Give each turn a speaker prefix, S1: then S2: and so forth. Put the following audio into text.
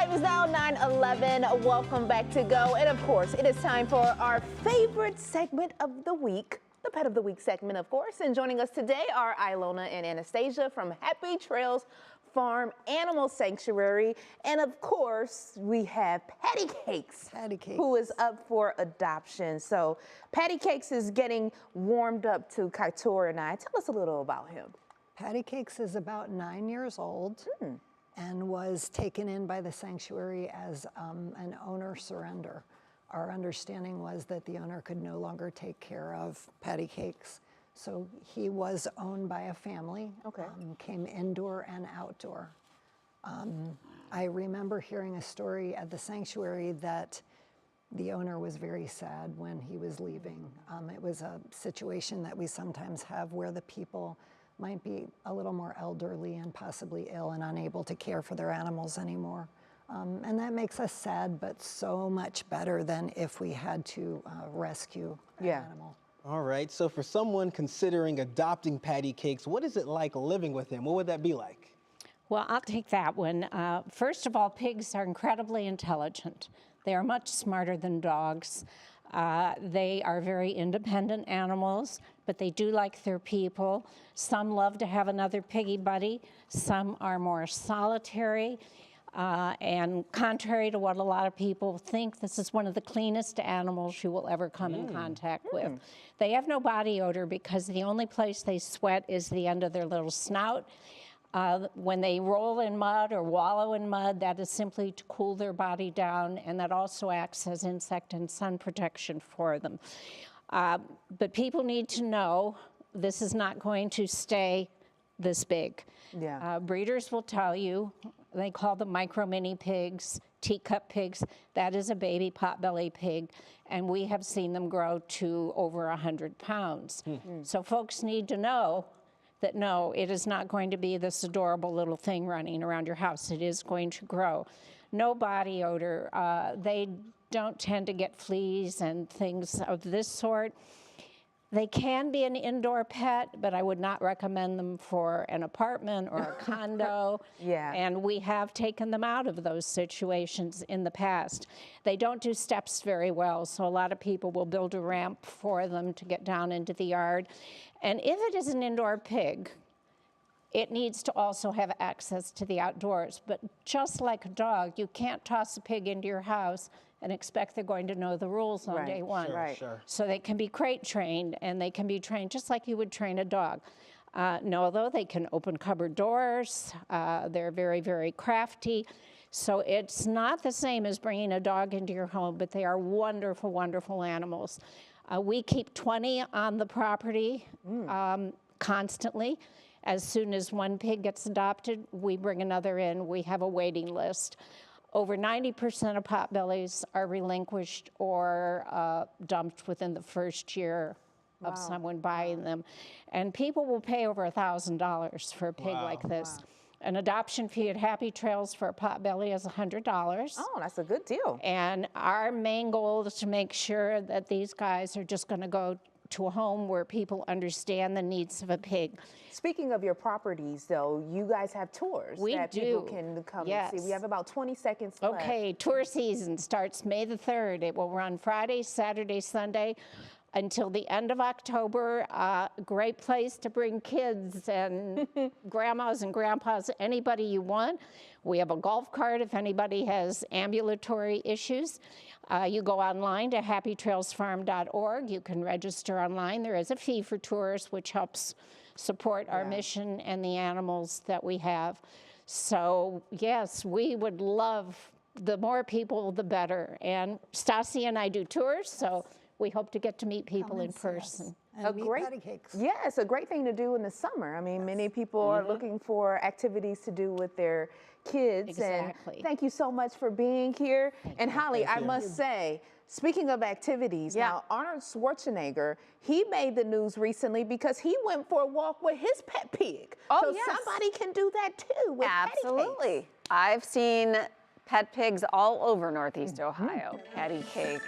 S1: Time is now 9:11. Welcome back to Go. And of course, it is time for our favorite segment of the week, the Pet of the Week segment, of course. And joining us today are Ilona and Anastasia from Happy Trails Farm Animal Sanctuary. And of course, we have Pattycakes, who is up for adoption. So Pattycakes is getting warmed up to Kaitor and I. Tell us a little about him.
S2: Pattycakes is about 9 years old and was taken in by the sanctuary as an owner surrender. Our understanding was that the owner could no longer take care of Pattycakes. So he was owned by a family, came indoor and outdoor. I remember hearing a story at the sanctuary that the owner was very sad when he was leaving. It was a situation that we sometimes have where the people might be a little more elderly and possibly ill and unable to care for their animals anymore. And that makes us sad, but so much better than if we had to rescue an animal.
S3: All right, so for someone considering adopting Pattycakes, what is it like living with him? What would that be like?
S4: Well, I'll take that one. First of all, pigs are incredibly intelligent. They are much smarter than dogs. They are very independent animals, but they do like their people. Some love to have another piggy buddy. Some are more solitary. And contrary to what a lot of people think, this is one of the cleanest animals you will ever come in contact with. They have no body odor because the only place they sweat is the end of their little snout. When they roll in mud or wallow in mud, that is simply to cool their body down, and that also acts as insect and sun protection for them. But people need to know this is not going to stay this big. Breeders will tell you, they call them micro mini pigs, teacup pigs. That is a baby potbelly pig, and we have seen them grow to over 100 pounds. So folks need to know that no, it is not going to be this adorable little thing running around your house. It is going to grow. No body odor. They don't tend to get fleas and things of this sort. They can be an indoor pet, but I would not recommend them for an apartment or a condo. And we have taken them out of those situations in the past. They don't do steps very well, so a lot of people will build a ramp for them to get down into the yard. And if it is an indoor pig, it needs to also have access to the outdoors. But just like a dog, you can't toss a pig into your house and expect they're going to know the rules on day one. So they can be crate trained, and they can be trained just like you would train a dog. No, though, they can open cupboard doors. They're very, very crafty. So it's not the same as bringing a dog into your home, but they are wonderful, wonderful animals. We keep 20 on the property constantly. As soon as one pig gets adopted, we bring another in. We have a waiting list. Over 90% of potbellies are relinquished or dumped within the first year of someone buying them. And people will pay over $1,000 for a pig like this. An adoption fee at Happy Trails for a potbelly is $100.
S1: Oh, that's a good deal.
S4: And our main goal is to make sure that these guys are just going to go to a home where people understand the needs of a pig.
S1: Speaking of your properties, though, you guys have tours that people can come and see. We have about 20 seconds left.
S4: Okay, tour season starts May the 3rd. It will run Friday, Saturday, Sunday until the end of October. Great place to bring kids and grandmas and grandpas, anybody you want. We have a golf cart if anybody has ambulatory issues. You go online to happytrailsfarm.org. You can register online. There is a fee for tours, which helps support our mission and the animals that we have. So yes, we would love, the more people, the better. And Stassi and I do tours, so we hope to get to meet people in person.
S2: And Pattycakes.
S1: Yes, a great thing to do in the summer. I mean, many people are looking for activities to do with their kids. And thank you so much for being here. And Holly, I must say, speaking of activities, now Arnold Schwarzenegger, he made the news recently because he went for a walk with his pet pig. So somebody can do that too with
S5: Absolutely. I've seen pet pigs all over Northeast Ohio. Pattycake.